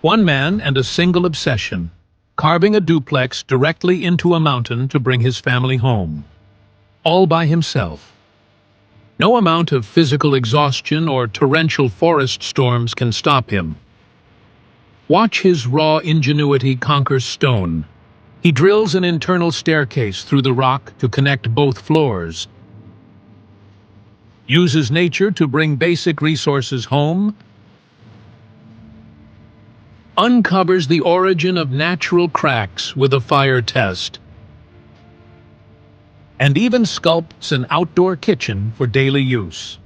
One man and a single obsession, carving a duplex directly into a mountain to bring his family home. All by himself. No amount of physical exhaustion or torrential forest storms can stop him. Watch his raw ingenuity conquer stone. He drills an internal staircase through the rock to connect both floors. Uses nature to bring basic resources home. Uncovers the origin of natural cracks with a fire test. And even sculpts an outdoor kitchen for daily use.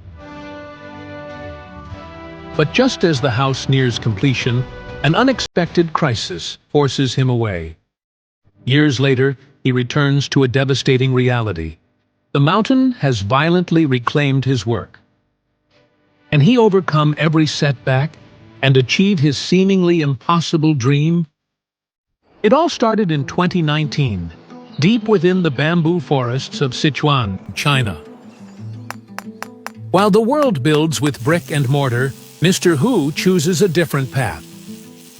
But just as the house nears completion, an unexpected crisis forces him away. Years later, he returns to a devastating reality. The mountain has violently reclaimed his work. Can he overcome every setback and achieve his seemingly impossible dream? It all started in 2019, deep within the bamboo forests of Sichuan, China. While the world builds with brick and mortar, Mr. Hu chooses a different path.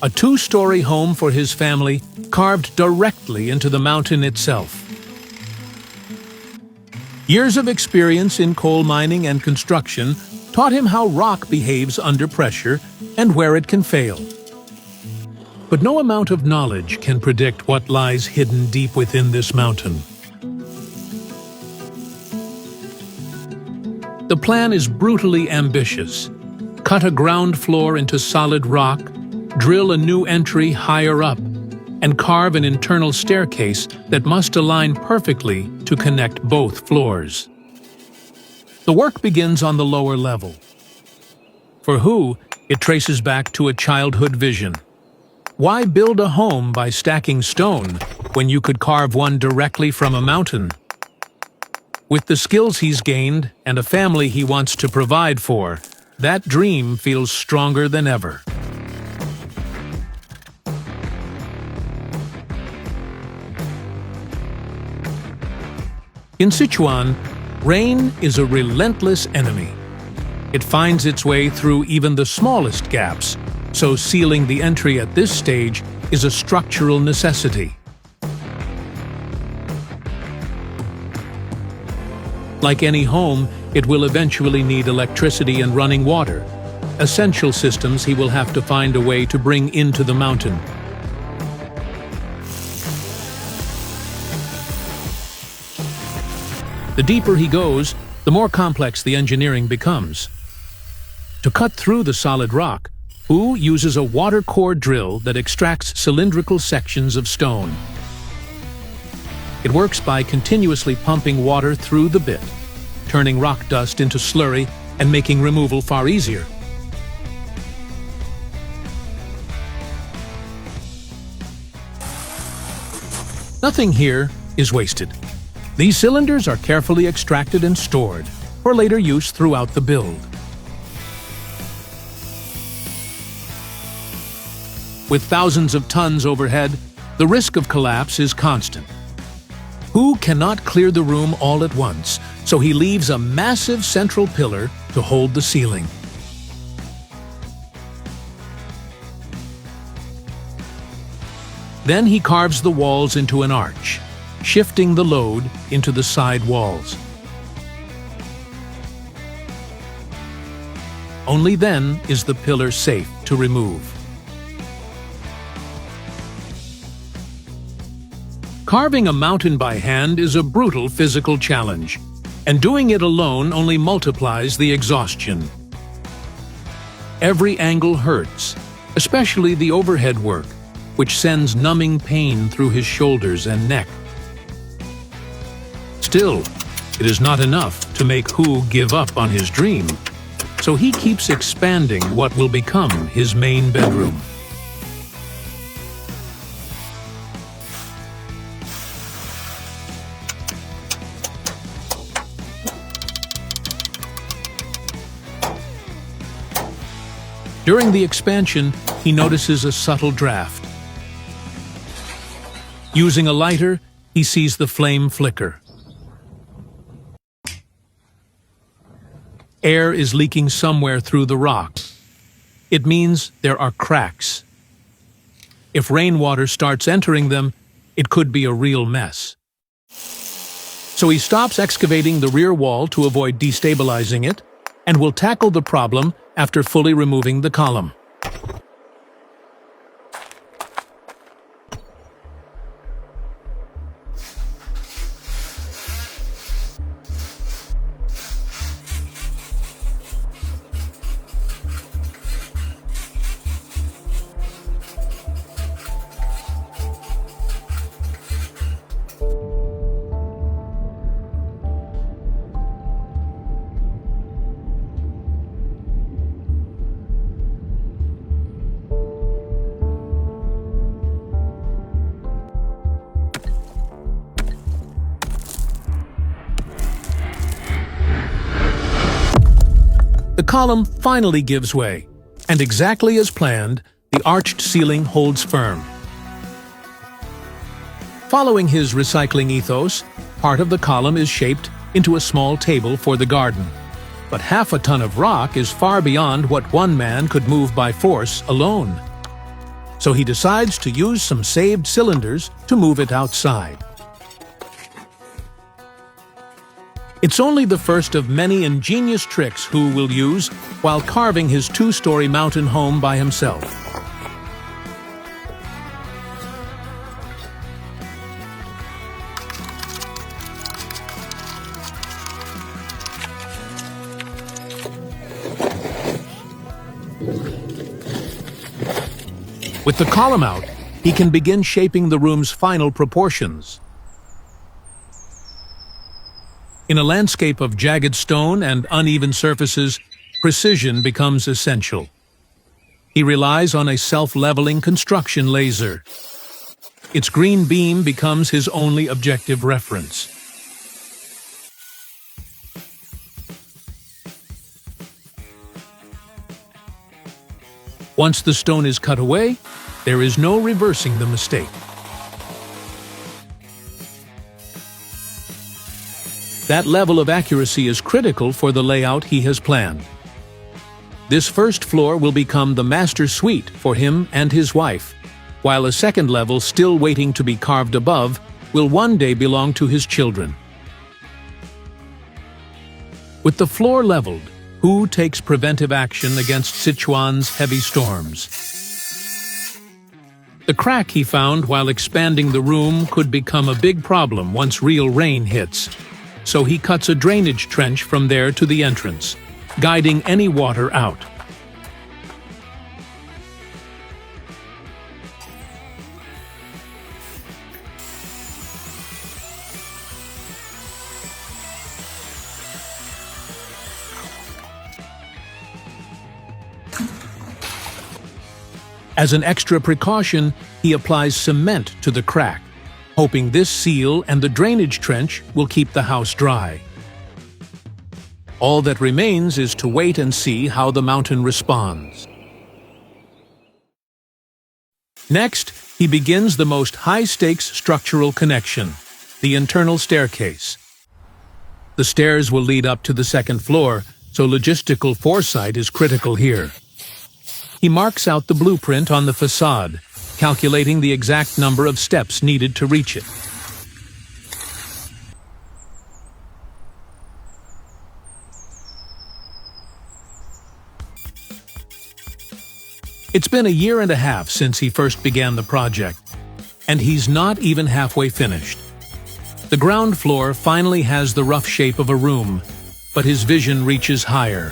A two-story home for his family, carved directly into the mountain itself. Years of experience in coal mining and construction taught him how rock behaves under pressure and where it can fail. But no amount of knowledge can predict what lies hidden deep within this mountain. The plan is brutally ambitious. Cut a ground floor into solid rock, drill a new entry higher up, and carve an internal staircase that must align perfectly to connect both floors. The work begins on the lower level. For Hu, it traces back to a childhood vision. Why build a home by stacking stone when you could carve one directly from a mountain? With the skills he's gained and a family he wants to provide for, that dream feels stronger than ever. In Sichuan, rain is a relentless enemy. It finds its way through even the smallest gaps, so sealing the entry at this stage is a structural necessity. Like any home, it will eventually need electricity and running water, essential systems he will have to find a way to bring into the mountain. The deeper he goes, the more complex the engineering becomes. To cut through the solid rock, Hu uses a water core drill that extracts cylindrical sections of stone. It works by continuously pumping water through the bit, turning rock dust into slurry and making removal far easier. Nothing here is wasted. These cylinders are carefully extracted and stored for later use throughout the build. With thousands of tons overhead, the risk of collapse is constant. Hu cannot clear the room all at once, so he leaves a massive central pillar to hold the ceiling. Then he carves the walls into an arch, shifting the load into the side walls. Only then is the pillar safe to remove. Carving a mountain by hand is a brutal physical challenge, and doing it alone only multiplies the exhaustion. Every angle hurts, especially the overhead work, which sends numbing pain through his shoulders and neck. Still, it is not enough to make Hu give up on his dream, so he keeps expanding what will become his main bedroom. During the expansion, he notices a subtle draft. Using a lighter, he sees the flame flicker. Air is leaking somewhere through the rock. It means there are cracks. If rainwater starts entering them, it could be a real mess. So he stops excavating the rear wall to avoid destabilizing it, and will tackle the problem after fully removing the column. The column finally gives way, and exactly as planned, the arched ceiling holds firm. Following his recycling ethos, part of the column is shaped into a small table for the garden. But half a ton of rock is far beyond what one man could move by force alone. So he decides to use some saved cylinders to move it outside. It's only the first of many ingenious tricks Hu will use while carving his two-story mountain home by himself. With the column out, he can begin shaping the room's final proportions. In a landscape of jagged stone and uneven surfaces, precision becomes essential. He relies on a self-leveling construction laser. Its green beam becomes his only objective reference. Once the stone is cut away, there is no reversing the mistake. That level of accuracy is critical for the layout he has planned. This first floor will become the master suite for him and his wife, while a second level still waiting to be carved above will one day belong to his children. With the floor leveled, Hu takes preventive action against Sichuan's heavy storms. The crack he found while expanding the room could become a big problem once real rain hits. So he cuts a drainage trench from there to the entrance, guiding any water out. As an extra precaution, he applies cement to the crack, hoping this seal and the drainage trench will keep the house dry. All that remains is to wait and see how the mountain responds. Next, he begins the most high-stakes structural connection, the internal staircase. The stairs will lead up to the second floor, so logistical foresight is critical here. He marks out the blueprint on the facade, calculating the exact number of steps needed to reach it. It's been a year and a half since he first began the project, and he's not even halfway finished. The ground floor finally has the rough shape of a room, but his vision reaches higher.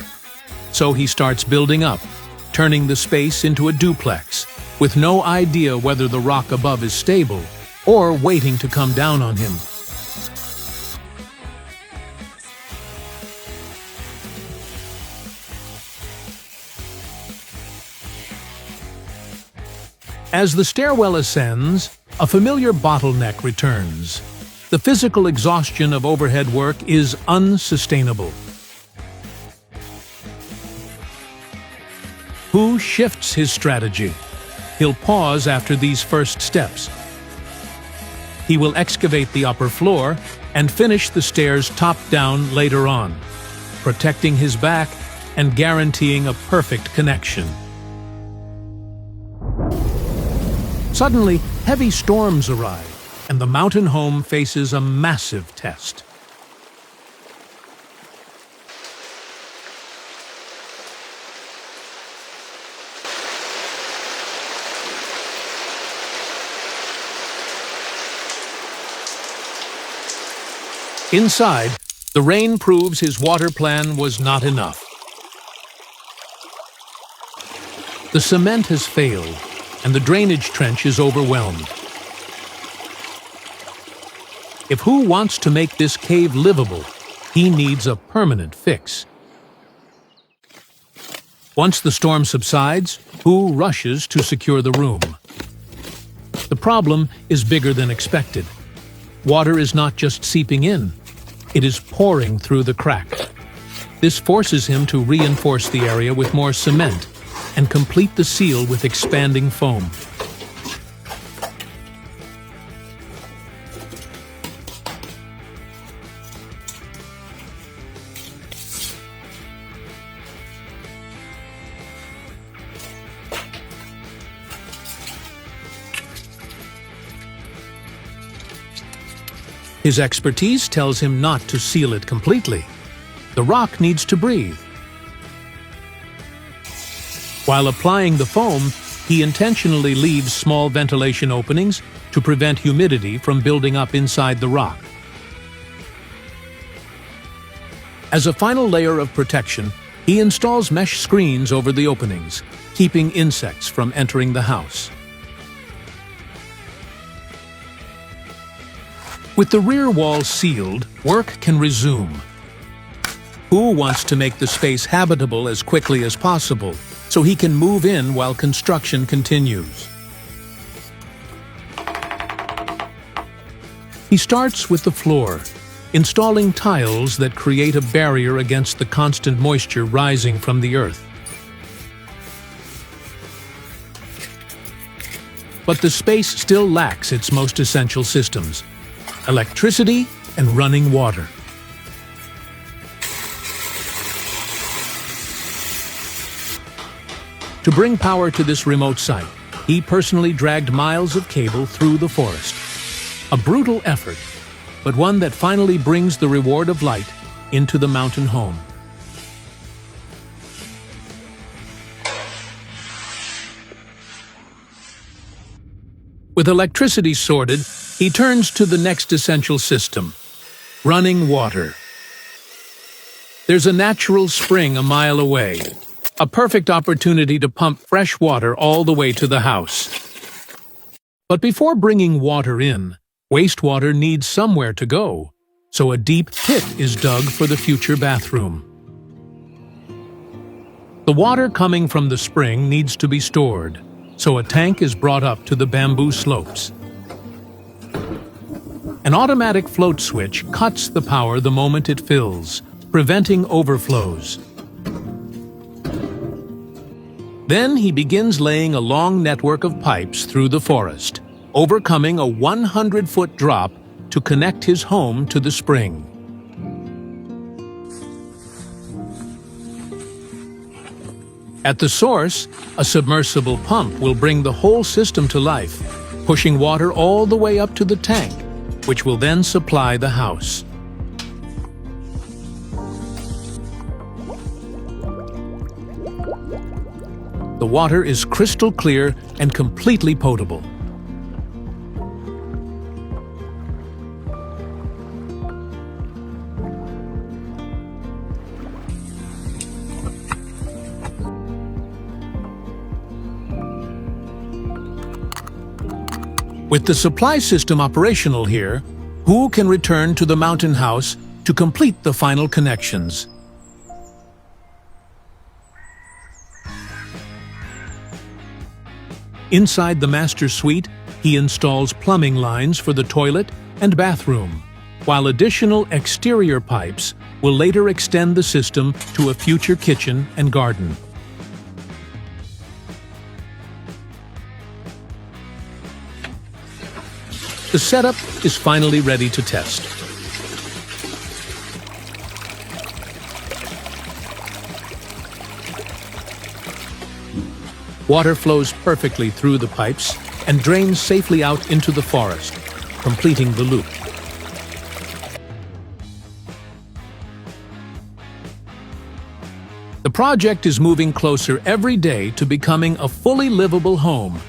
So he starts building up, turning the space into a duplex, with no idea whether the rock above is stable or waiting to come down on him. As the stairwell ascends, a familiar bottleneck returns. The physical exhaustion of overhead work is unsustainable. Hu shifts his strategy. He'll pause after these first steps. He will excavate the upper floor and finish the stairs top-down later on, protecting his back and guaranteeing a perfect connection. Suddenly, heavy storms arrive, and the mountain home faces a massive test. Inside, the rain proves his water plan was not enough. The cement has failed, and the drainage trench is overwhelmed. If Hu wants to make this cave livable, he needs a permanent fix. Once the storm subsides, Hu rushes to secure the room. The problem is bigger than expected. Water is not just seeping in, it is pouring through the crack. This forces him to reinforce the area with more cement and complete the seal with expanding foam. His expertise tells him not to seal it completely. The rock needs to breathe. While applying the foam, he intentionally leaves small ventilation openings to prevent humidity from building up inside the rock. As a final layer of protection, he installs mesh screens over the openings, keeping insects from entering the house. With the rear wall sealed, work can resume. Hu wants to make the space habitable as quickly as possible, so he can move in while construction continues. He starts with the floor, installing tiles that create a barrier against the constant moisture rising from the earth. But the space still lacks its most essential systems: electricity and running water. To bring power to this remote site, he personally dragged miles of cable through the forest. A brutal effort, but one that finally brings the reward of light into the mountain home. With electricity sorted, he turns to the next essential system: running water. There's a natural spring a mile away, a perfect opportunity to pump fresh water all the way to the house. But before bringing water in, wastewater needs somewhere to go, so a deep pit is dug for the future bathroom. The water coming from the spring needs to be stored, so a tank is brought up to the bamboo slopes. An automatic float switch cuts the power the moment it fills, preventing overflows. Then he begins laying a long network of pipes through the forest, overcoming a 100-foot drop to connect his home to the spring. At the source, a submersible pump will bring the whole system to life, pushing water all the way up to the tank, which will then supply the house. The water is crystal clear and completely potable. With the supply system operational here, Hu can return to the mountain house to complete the final connections. Inside the master suite, he installs plumbing lines for the toilet and bathroom, while additional exterior pipes will later extend the system to a future kitchen and garden. The setup is finally ready to test. Water flows perfectly through the pipes, and drains safely out into the forest, completing the loop. The project is moving closer every day to becoming a fully livable home.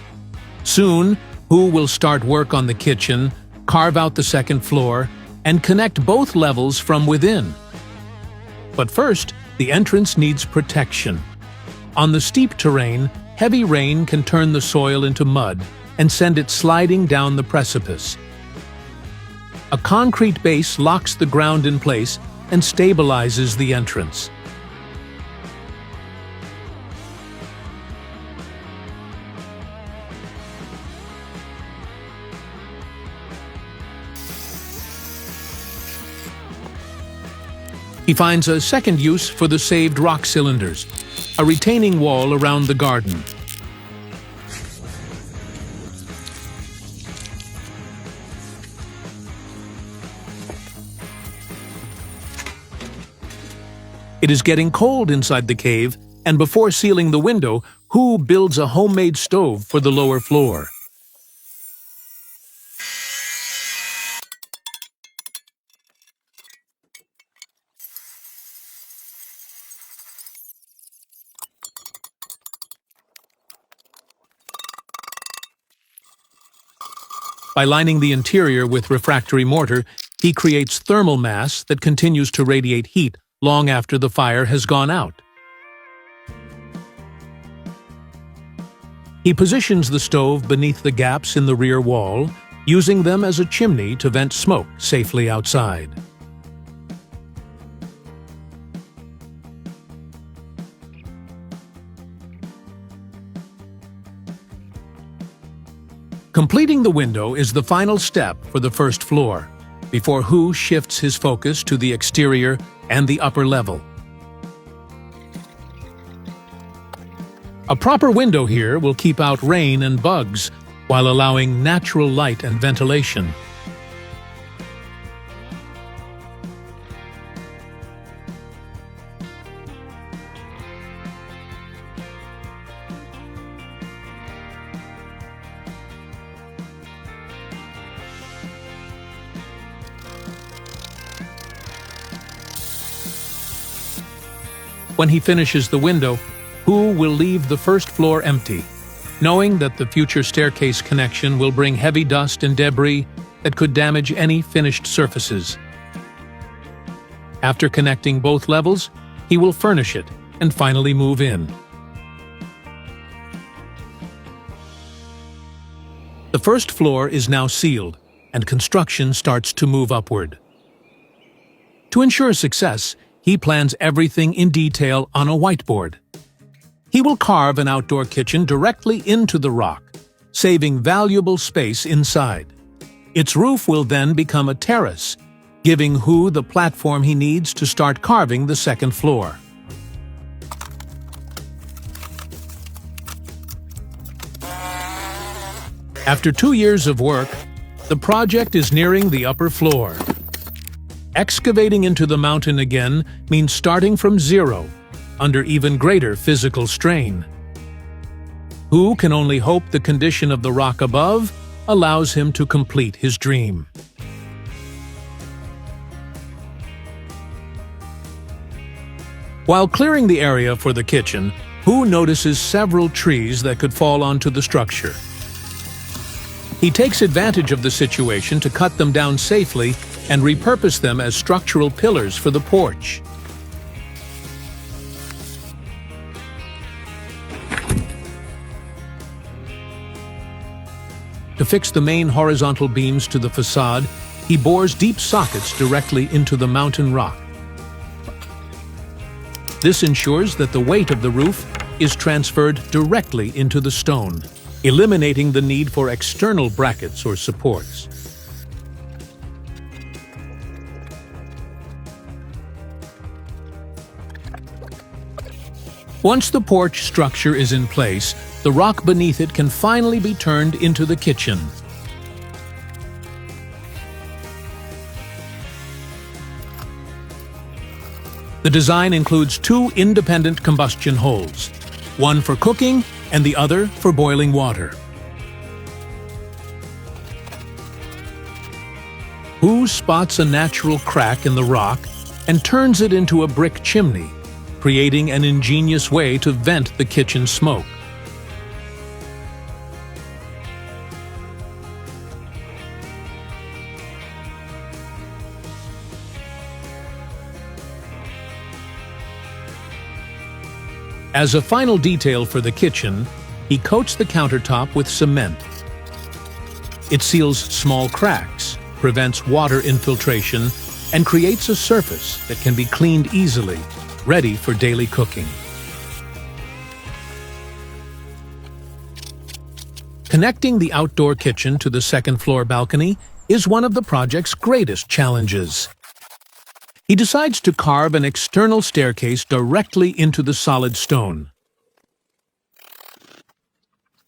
Soon, Hu will start work on the kitchen, carve out the second floor, and connect both levels from within. But first, the entrance needs protection. On the steep terrain, heavy rain can turn the soil into mud and send it sliding down the precipice. A concrete base locks the ground in place and stabilizes the entrance. He finds a second use for the saved rock cylinders, a retaining wall around the garden. It is getting cold inside the cave, and before sealing the window, Hu builds a homemade stove for the lower floor. By lining the interior with refractory mortar, he creates thermal mass that continues to radiate heat long after the fire has gone out. He positions the stove beneath the gaps in the rear wall, using them as a chimney to vent smoke safely outside. Completing the window is the final step for the first floor, before Hu shifts his focus to the exterior and the upper level. A proper window here will keep out rain and bugs, while allowing natural light and ventilation. When he finishes the window, Hu will leave the first floor empty, knowing that the future staircase connection will bring heavy dust and debris that could damage any finished surfaces. After connecting both levels, he will furnish it and finally move in. The first floor is now sealed, and construction starts to move upward. To ensure success, he plans everything in detail on a whiteboard. He will carve an outdoor kitchen directly into the rock, saving valuable space inside. Its roof will then become a terrace, giving Hu the platform he needs to start carving the second floor. After 2 years of work, the project is nearing the upper floor. Excavating into the mountain again means starting from zero, under even greater physical strain. Hu can only hope the condition of the rock above allows him to complete his dream. While clearing the area for the kitchen, Hu notices several trees that could fall onto the structure. He takes advantage of the situation to cut them down safely and repurpose them as structural pillars for the porch. To fix the main horizontal beams to the facade, he bores deep sockets directly into the mountain rock. This ensures that the weight of the roof is transferred directly into the stone, eliminating the need for external brackets or supports. Once the porch structure is in place, the rock beneath it can finally be turned into the kitchen. The design includes 2 independent combustion holes, one for cooking and the other for boiling water. Hu spots a natural crack in the rock and turns it into a brick chimney, creating an ingenious way to vent the kitchen smoke. As a final detail for the kitchen, he coats the countertop with cement. It seals small cracks, prevents water infiltration, and creates a surface that can be cleaned easily, ready for daily cooking. Connecting the outdoor kitchen to the second-floor balcony is one of the project's greatest challenges. He decides to carve an external staircase directly into the solid stone.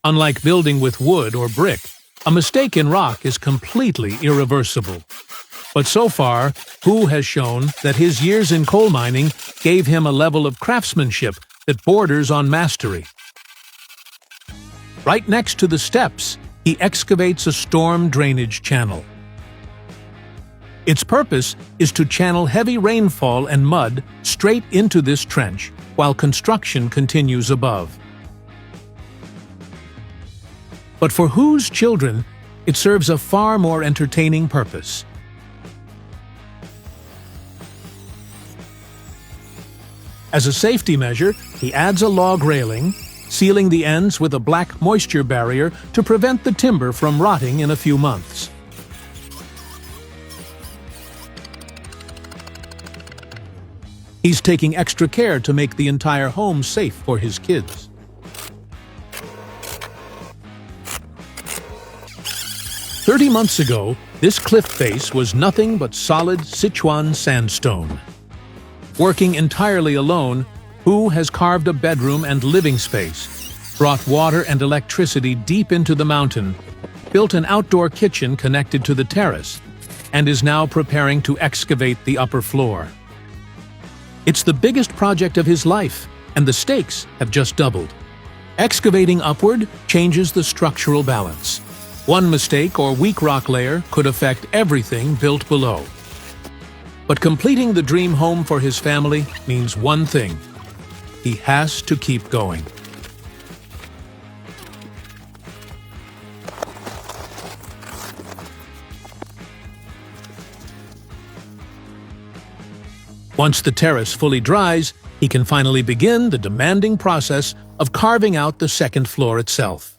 Unlike building with wood or brick, a mistake in rock is completely irreversible. But so far, Hu has shown that his years in coal mining gave him a level of craftsmanship that borders on mastery. Right next to the steps, he excavates a storm drainage channel. Its purpose is to channel heavy rainfall and mud straight into this trench while construction continues above. But for Hu's children, it serves a far more entertaining purpose. As a safety measure, he adds a log railing, sealing the ends with a black moisture barrier to prevent the timber from rotting in a few months. He's taking extra care to make the entire home safe for his kids. "30 months ago, this cliff face was nothing but solid Sichuan sandstone. Working entirely alone, Hu has carved a bedroom and living space, brought water and electricity deep into the mountain, built an outdoor kitchen connected to the terrace, and is now preparing to excavate the upper floor. It's the biggest project of his life, and the stakes have just doubled. Excavating upward changes the structural balance. One mistake or weak rock layer could affect everything built below. But completing the dream home for his family means one thing: he has to keep going. Once the terrace fully dries, he can finally begin the demanding process of carving out the second floor itself.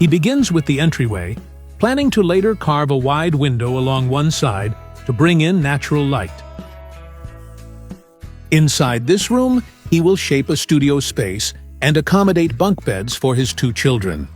He begins with the entryway, planning to later carve a wide window along one side to bring in natural light. Inside this room, he will shape a studio space and accommodate bunk beds for his 2 children.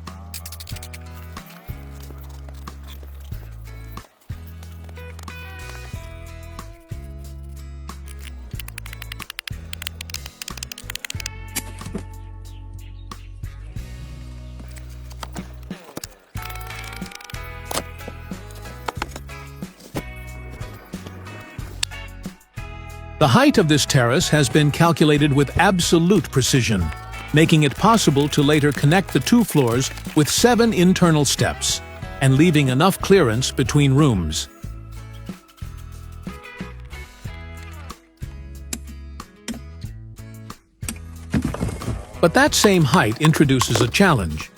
The height of this terrace has been calculated with absolute precision, making it possible to later connect the 2 floors with 7 internal steps, and leaving enough clearance between rooms. But that same height introduces a challenge.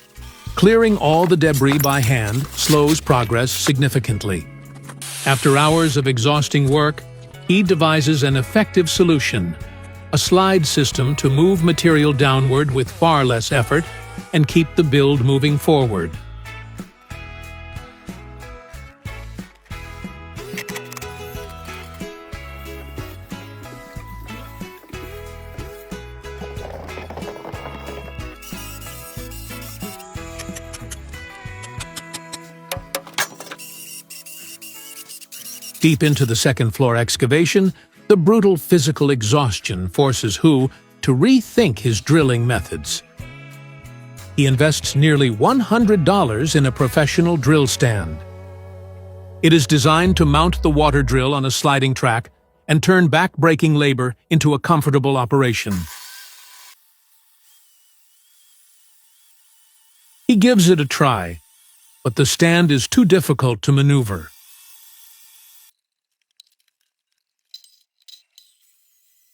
Clearing all the debris by hand slows progress significantly. After hours of exhausting work, he devises an effective solution: a slide system to move material downward with far less effort and keep the build moving forward. Deep into the second-floor excavation, the brutal physical exhaustion forces Hu to rethink his drilling methods. he invests nearly $100 in a professional drill stand. It is designed to mount the water drill on a sliding track and turn back-breaking labor into a comfortable operation. He gives it a try, but the stand is too difficult to maneuver.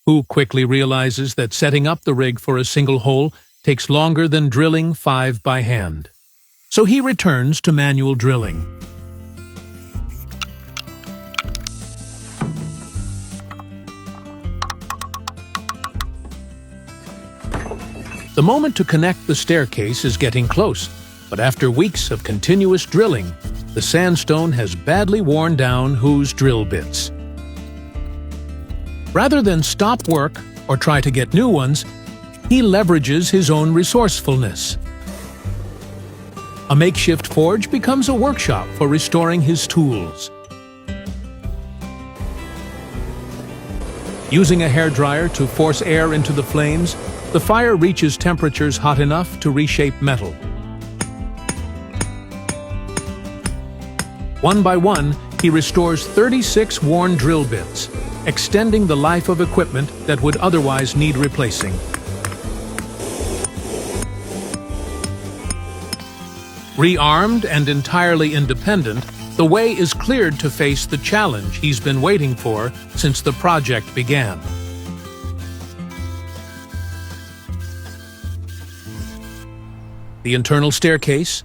Hu quickly realizes that setting up the rig for a single hole takes longer than drilling 5 by hand. So he returns to manual drilling. The moment to connect the staircase is getting close, but after weeks of continuous drilling, the sandstone has badly worn down Hu's drill bits. Rather than stop work or try to get new ones, he leverages his own resourcefulness. A makeshift forge becomes a workshop for restoring his tools. Using a hairdryer to force air into the flames, the fire reaches temperatures hot enough to reshape metal. One by one, he restores 36 worn drill bits, extending the life of equipment that would otherwise need replacing. Rearmed and entirely independent, the way is cleared to face the challenge he's been waiting for since the project began. The internal staircase,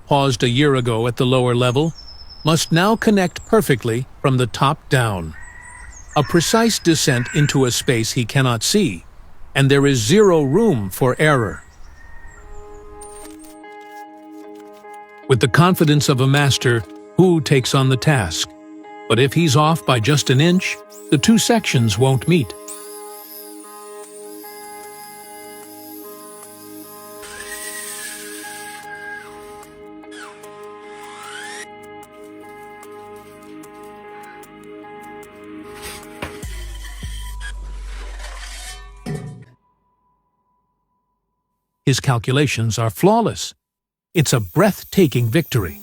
paused a year ago at the lower level, must now connect perfectly from the top down. A precise descent into a space he cannot see, and there is zero room for error. With the confidence of a master, Hu takes on the task. But if he's off by just an inch, the two sections won't meet. His calculations are flawless. It's a breathtaking victory.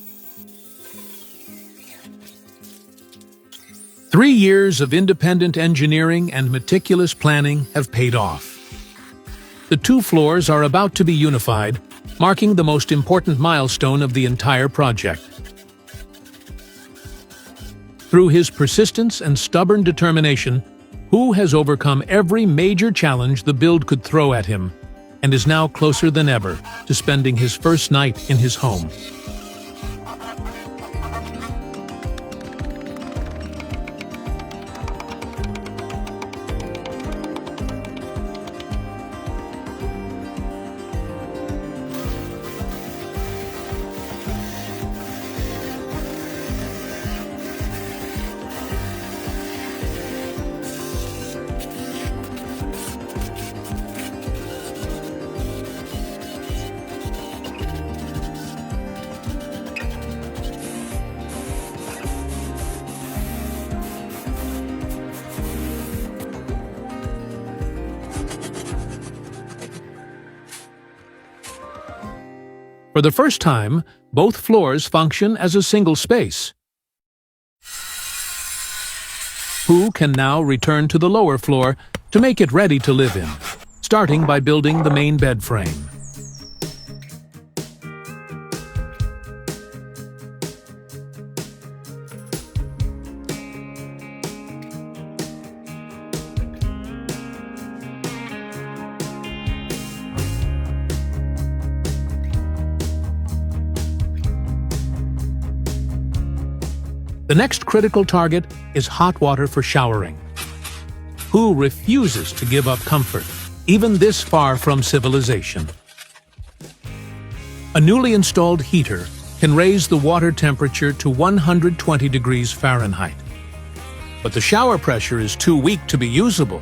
3 years of independent engineering and meticulous planning have paid off. The 2 floors are about to be unified, marking the most important milestone of the entire project. Through his persistence and stubborn determination, Hu has overcome every major challenge the build could throw at him, and is now closer than ever to spending his first night in his home. For the first time, both floors function as a single space. Hu can now return to the lower floor to make it ready to live in, starting by building the main bed frame. The next critical target is hot water for showering. Hu refuses to give up comfort, even this far from civilization. A newly installed heater can raise the water temperature to 120 degrees Fahrenheit. But the shower pressure is too weak to be usable,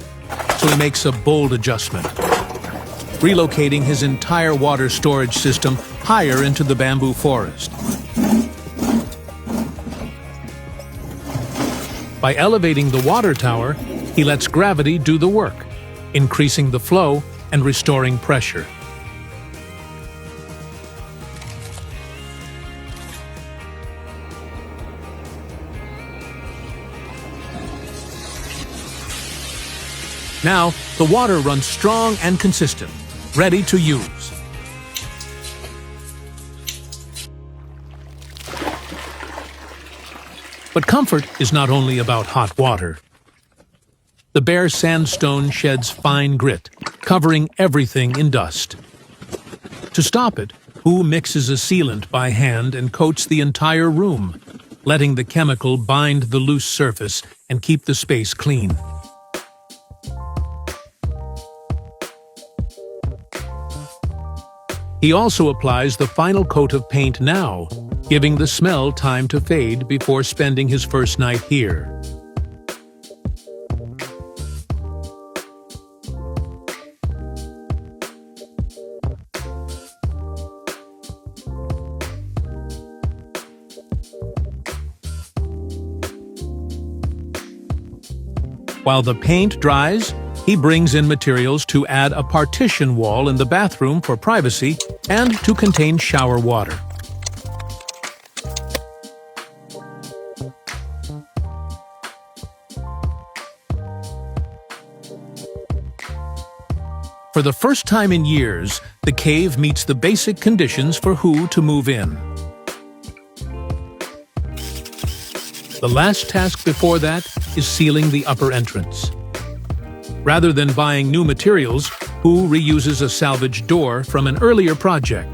so he makes a bold adjustment, relocating his entire water storage system higher into the bamboo forest. By elevating the water tower, he lets gravity do the work, increasing the flow and restoring pressure. Now, the water runs strong and consistent, ready to use. But comfort is not only about hot water. The bare sandstone sheds fine grit, covering everything in dust. To stop it, Hu mixes a sealant by hand and coats the entire room, letting the chemical bind the loose surface and keep the space clean. He also applies the final coat of paint now, giving the smell time to fade before spending his first night here. While the paint dries, he brings in materials to add a partition wall in the bathroom for privacy and to contain shower water. For the first time in years, the cave meets the basic conditions for Hu to move in. The last task before that is sealing the upper entrance. Rather than buying new materials, Hu reuses a salvaged door from an earlier project.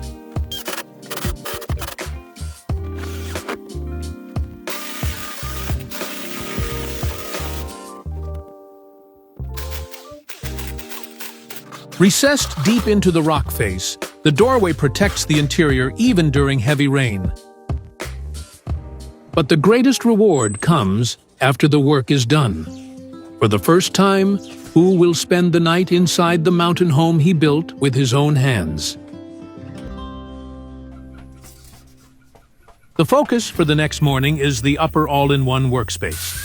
Recessed deep into the rock face, the doorway protects the interior even during heavy rain. But the greatest reward comes after the work is done. For the first time, Hu will spend the night inside the mountain home he built with his own hands. The focus for the next morning is the upper all-in-one workspace.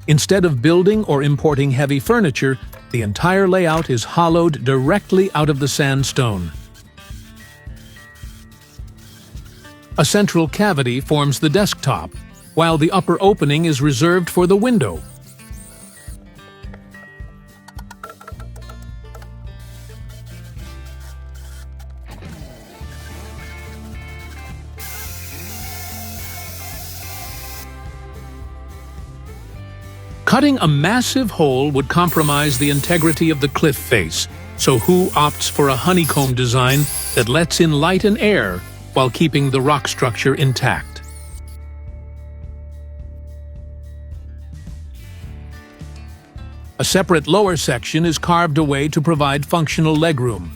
Instead of building or importing heavy furniture, the entire layout is hollowed directly out of the sandstone. A central cavity forms the desktop, while the upper opening is reserved for the window. Cutting a massive hole would compromise the integrity of the cliff face, so Hu opts for a honeycomb design that lets in light and air while keeping the rock structure intact. A separate lower section is carved away to provide functional legroom.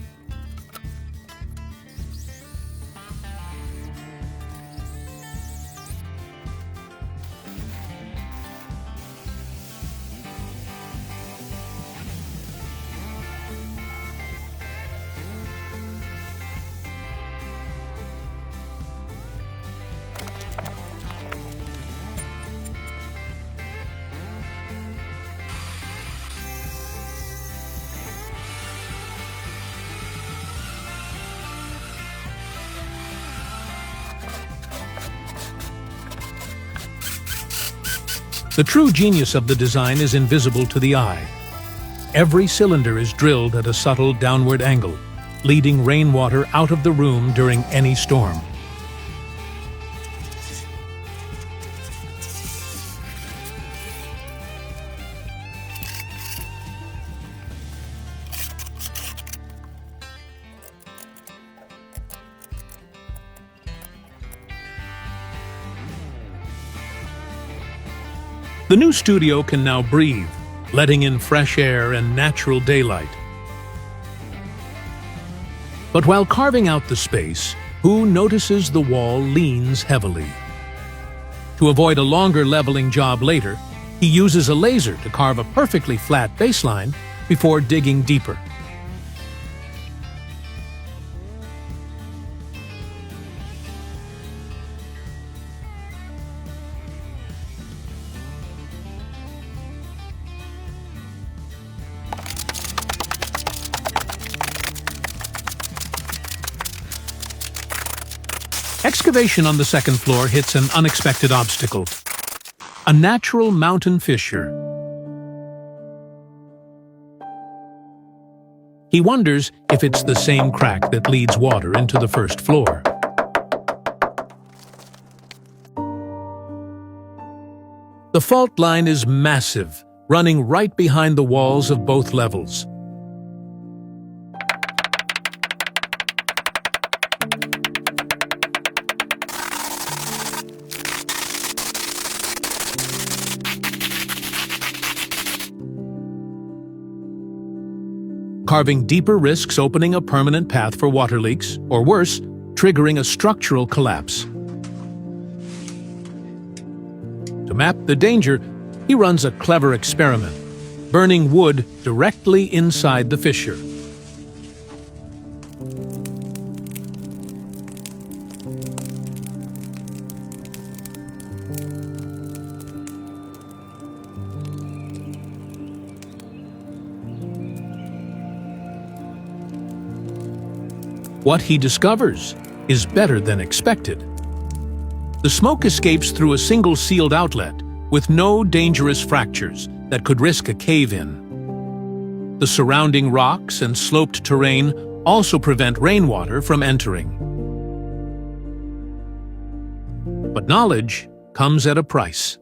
The true genius of the design is invisible to the eye. Every cylinder is drilled at a subtle downward angle, leading rainwater out of the room during any storm. The new studio can now breathe, letting in fresh air and natural daylight. But while carving out the space, Hu notices the wall leans heavily. To avoid a longer leveling job later, he uses a laser to carve a perfectly flat baseline before digging deeper. Excavation on the second floor hits an unexpected obstacle. A natural mountain fissure. He wonders if it's the same crack that leads water into the first floor. The fault line is massive, running right behind the walls of both levels. Carving deeper risks opening a permanent path for water leaks, or worse, triggering a structural collapse. To map the danger, he runs a clever experiment, burning wood directly inside the fissure. What he discovers is better than expected. The smoke escapes through a single sealed outlet with no dangerous fractures that could risk a cave-in. The surrounding rocks and sloped terrain also prevent rainwater from entering. But knowledge comes at a price.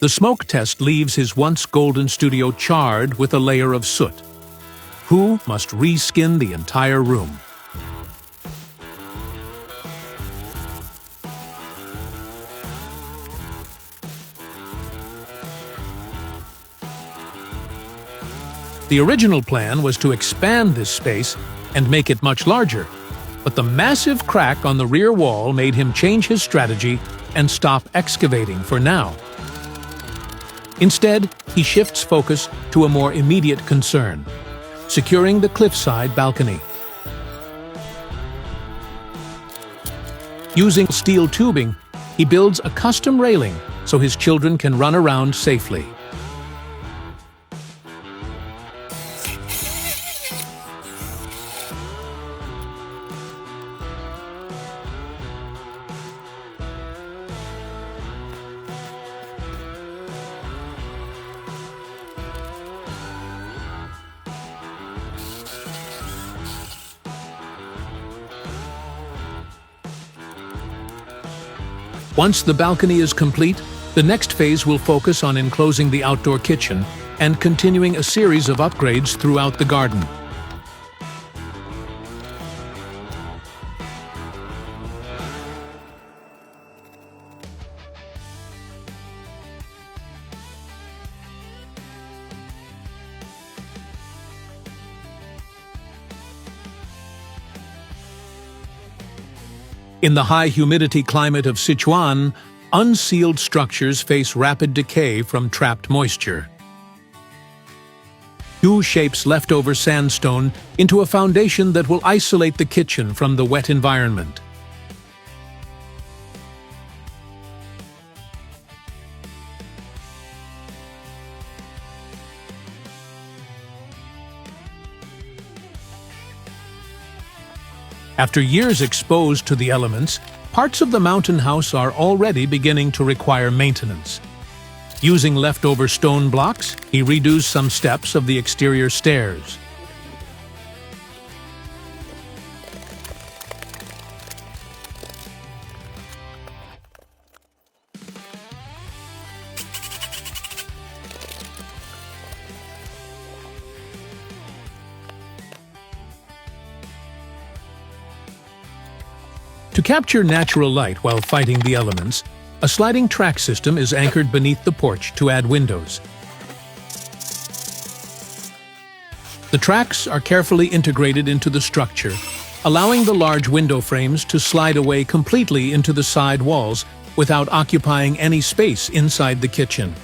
The smoke test leaves his once golden studio charred with a layer of soot. Hu must reskin the entire room. The original plan was to expand this space and make it much larger, but the massive crack on the rear wall made him change his strategy and stop excavating for now. Instead, he shifts focus to a more immediate concern: securing the cliffside balcony. Using steel tubing, he builds a custom railing so his children can run around safely. Once the balcony is complete, the next phase will focus on enclosing the outdoor kitchen and continuing a series of upgrades throughout the garden. In the high-humidity climate of Sichuan, unsealed structures face rapid decay from trapped moisture. Hu shapes leftover sandstone into a foundation that will isolate the kitchen from the wet environment. After years exposed to the elements, parts of the mountain house are already beginning to require maintenance. Using leftover stone blocks, he redoes some steps of the exterior stairs. To capture natural light while fighting the elements, a sliding track system is anchored beneath the porch to add windows. The tracks are carefully integrated into the structure, allowing the large window frames to slide away completely into the side walls without occupying any space inside the kitchen.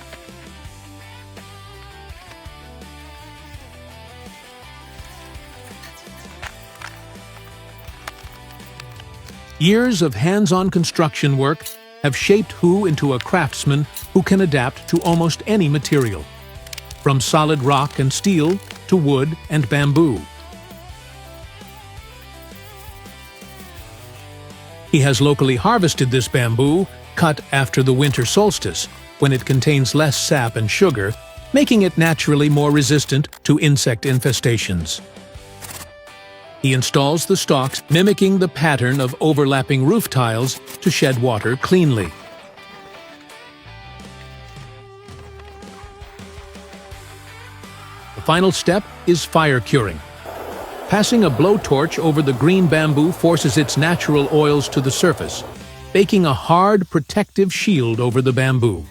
Years of hands-on construction work have shaped Hu into a craftsman who can adapt to almost any material, from solid rock and steel to wood and bamboo. He He has locally harvested this bamboo, cut after the winter solstice, when it contains less sap and sugar, making it naturally more resistant to insect infestations. He installs the stalks, mimicking the pattern of overlapping roof tiles to shed water cleanly. The final step is fire curing. Passing a blowtorch over the green bamboo forces its natural oils to the surface, baking a hard, protective shield over the bamboo.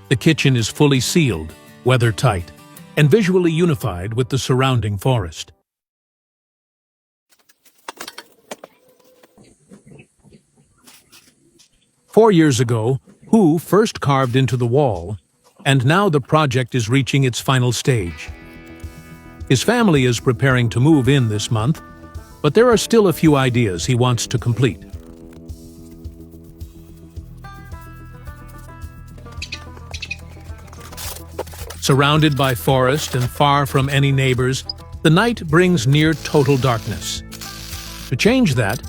The kitchen is fully sealed, weather-tight, and visually unified with the surrounding forest. Four years ago, Hu first carved into the wall, and now the project is reaching its final stage. His family is preparing to move in this month, but there are still a few ideas he wants to complete. Surrounded by forest and far from any neighbors, the night brings near total darkness. To change that,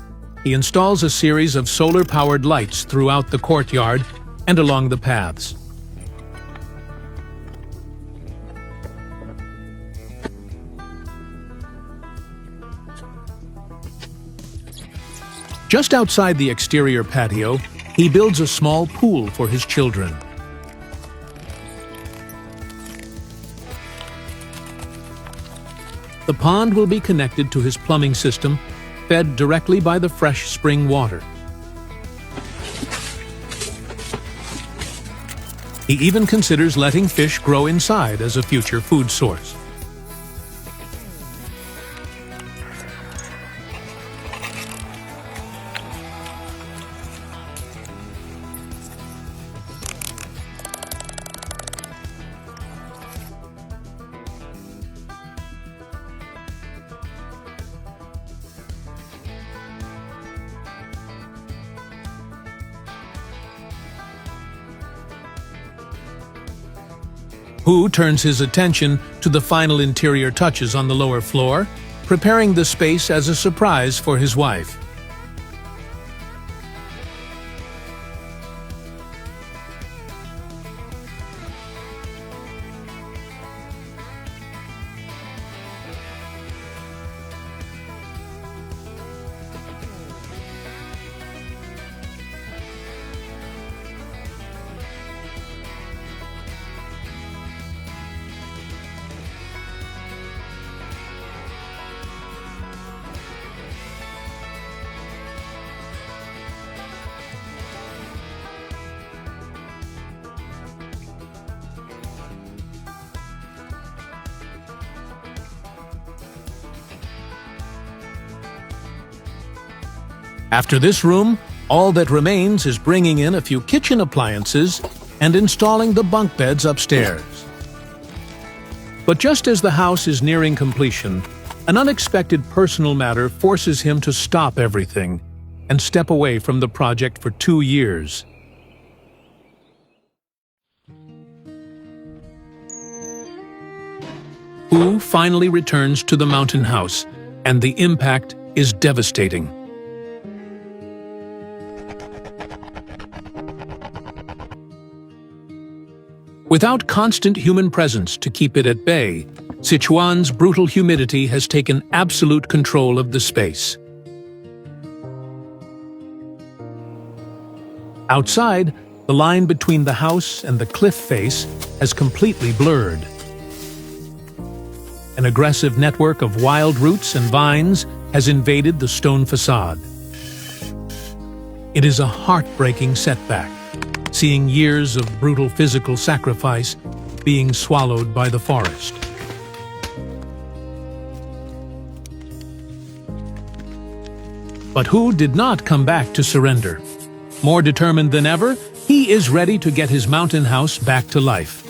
he installs a series of solar-powered lights throughout the courtyard and along the paths. Just outside the exterior patio, he builds a small pool for his children. The pond will be connected to his plumbing system, fed directly by the fresh spring water. He even considers letting fish grow inside as a future food source. Hu turns his attention to the final interior touches on the lower floor, preparing the space as a surprise for his wife. After this room, all that remains is bringing in a few kitchen appliances and installing the bunk beds upstairs. But just as the house is nearing completion, an unexpected personal matter forces him to stop everything and step away from the project for 2 years. Hu finally returns to the mountain house, and the impact is devastating. Without constant human presence to keep it at bay, Sichuan's brutal humidity has taken absolute control of the space. Outside, the line between the house and the cliff face has completely blurred. An aggressive network of wild roots and vines has invaded the stone facade. It is a heartbreaking setback, seeing years of brutal physical sacrifice being swallowed by the forest. But Hu did not come back to surrender. More determined than ever, he is ready to get his mountain house back to life.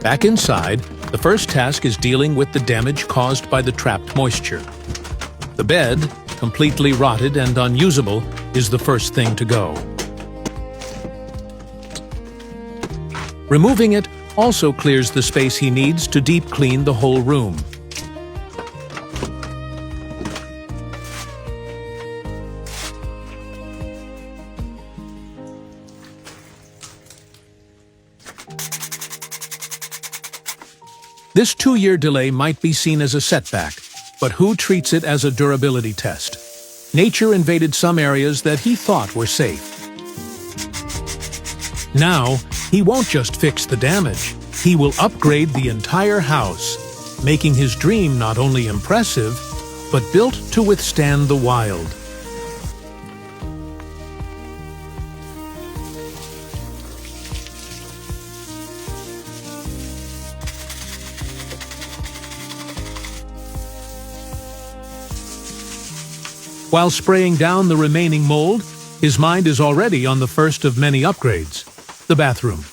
Back inside, the first task is dealing with the damage caused by the trapped moisture. The bed, completely rotted and unusable, is the first thing to go. Removing it also clears the space he needs to deep clean the whole room. This 2-year delay might be seen as a setback, but who treats it as a durability test? Nature invaded some areas that he thought were safe. Now, he won't just fix the damage, he will upgrade the entire house, making his dream not only impressive, but built to withstand the wild. While spraying down the remaining mold, his mind is already on the first of many upgrades: the bathroom.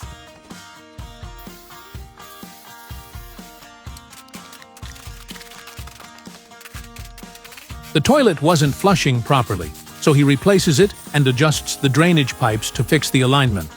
The toilet wasn't flushing properly, so he replaces it and adjusts the drainage pipes to fix the alignment.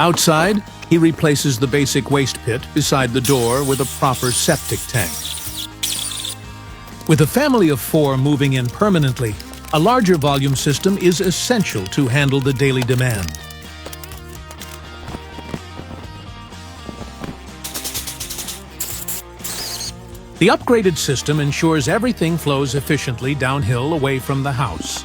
Outside, he replaces the basic waste pit beside the door with a proper septic tank. With a family of 4 moving in permanently, a larger volume system is essential to handle the daily demand. The upgraded system ensures everything flows efficiently downhill away from the house.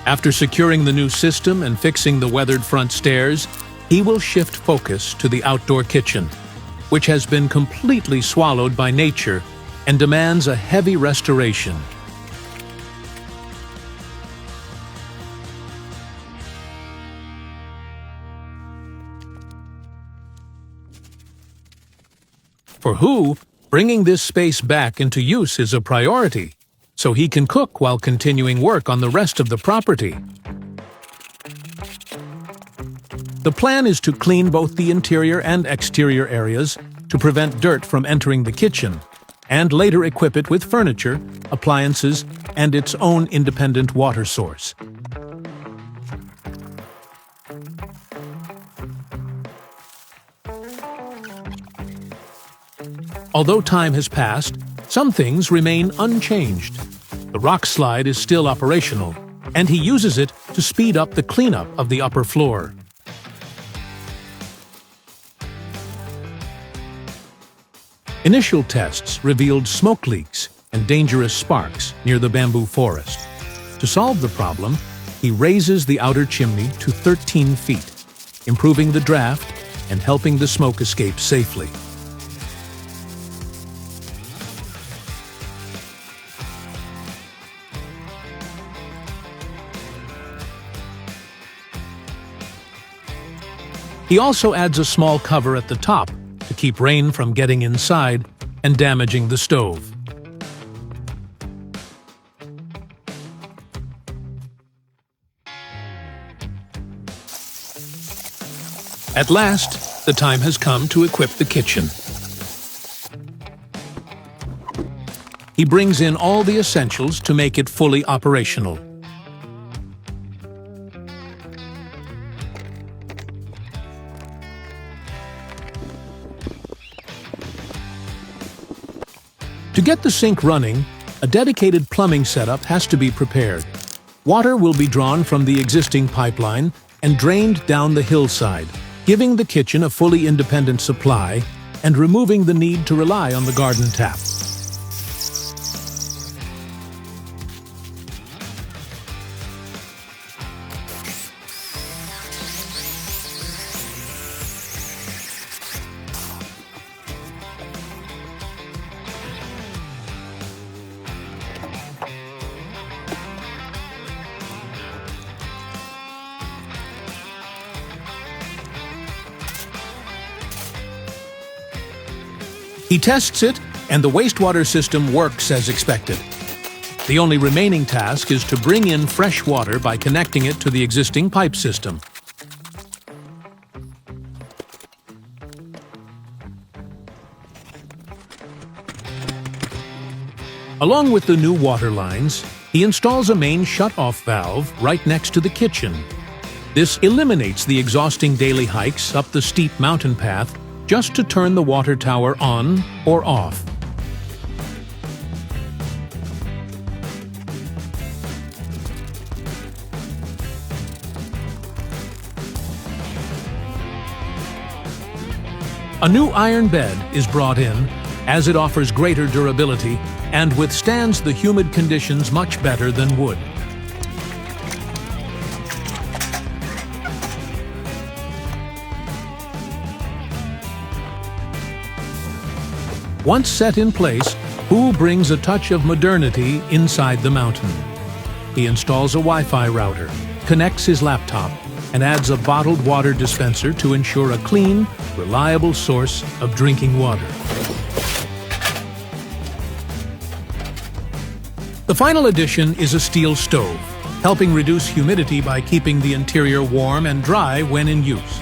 After securing the new system and fixing the weathered front stairs, he will shift focus to the outdoor kitchen, which has been completely swallowed by nature and demands a heavy restoration. For Hu, bringing this space back into use is a priority, so he can cook while continuing work on the rest of the property. The plan is to clean both the interior and exterior areas to prevent dirt from entering the kitchen, and later equip it with furniture, appliances, and its own independent water source. Although time has passed, some things remain unchanged. The rock slide is still operational, and he uses it to speed up the cleanup of the upper floor. Initial tests revealed smoke leaks and dangerous sparks near the bamboo forest. To solve the problem, he raises the outer chimney to 13 feet, improving the draft and helping the smoke escape safely. He also adds a small cover at the top to keep rain from getting inside and damaging the stove. At last, the time has come to equip the kitchen. He brings in all the essentials to make it fully operational. To get the sink running, a dedicated plumbing setup has to be prepared. Water will be drawn from the existing pipeline and drained down the hillside, giving the kitchen a fully independent supply and removing the need to rely on the garden tap. He tests it, and the wastewater system works as expected. The only remaining task is to bring in fresh water by connecting it to the existing pipe system. Along with the new water lines, he installs a main shut-off valve right next to the kitchen. This eliminates the exhausting daily hikes up the steep mountain path just to turn the water tower on or off. A new iron bed is brought in, as it offers greater durability and withstands the humid conditions much better than wood. Once set in place, Hu brings a touch of modernity inside the mountain. He installs a Wi-Fi router, connects his laptop, and adds a bottled water dispenser to ensure a clean, reliable source of drinking water. The final addition is a steel stove, helping reduce humidity by keeping the interior warm and dry when in use.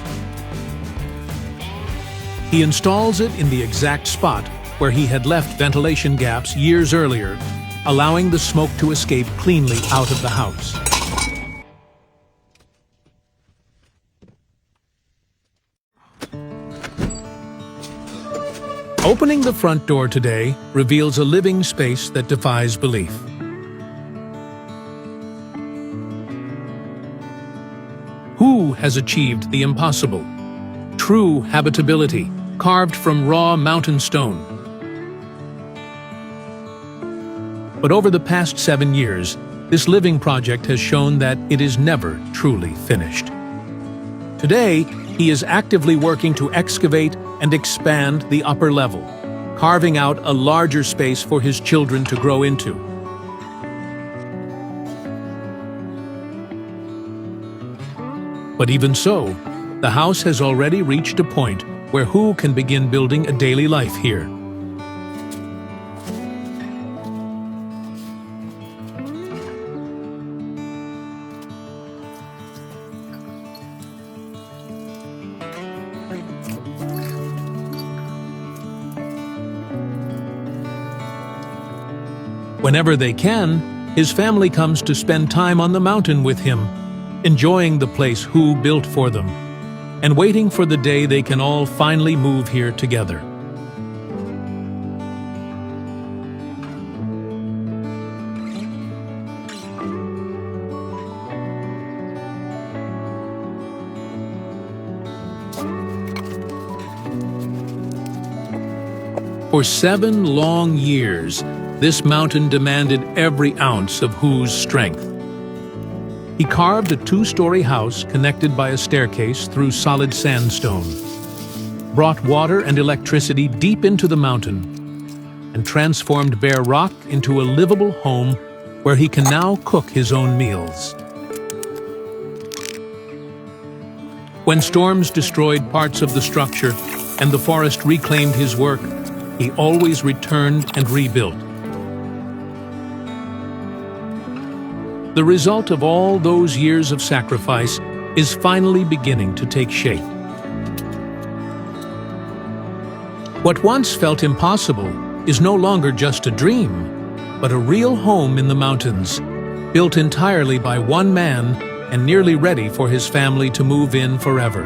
He installs it in the exact spot where he had left ventilation gaps years earlier, allowing the smoke to escape cleanly out of the house. Opening the front door today reveals a living space that defies belief. Hu has achieved the impossible. True habitability, carved from raw mountain stone. But over the past 7 years, this living project has shown that it is never truly finished. Today, he is actively working to excavate and expand the upper level, carving out a larger space for his children to grow into. But even so, the house has already reached a point where Hu can begin building a daily life here. Whenever they can, his family comes to spend time on the mountain with him, enjoying the place Hu built for them, and waiting for the day they can all finally move here together. For 7 long years, this mountain demanded every ounce of Hu's strength. He carved a 2-story house connected by a staircase through solid sandstone, brought water and electricity deep into the mountain, and transformed bare rock into a livable home where he can now cook his own meals. When storms destroyed parts of the structure and the forest reclaimed his work, he always returned and rebuilt. The result of all those years of sacrifice is finally beginning to take shape. What once felt impossible is no longer just a dream, but a real home in the mountains, built entirely by one man and nearly ready for his family to move in forever.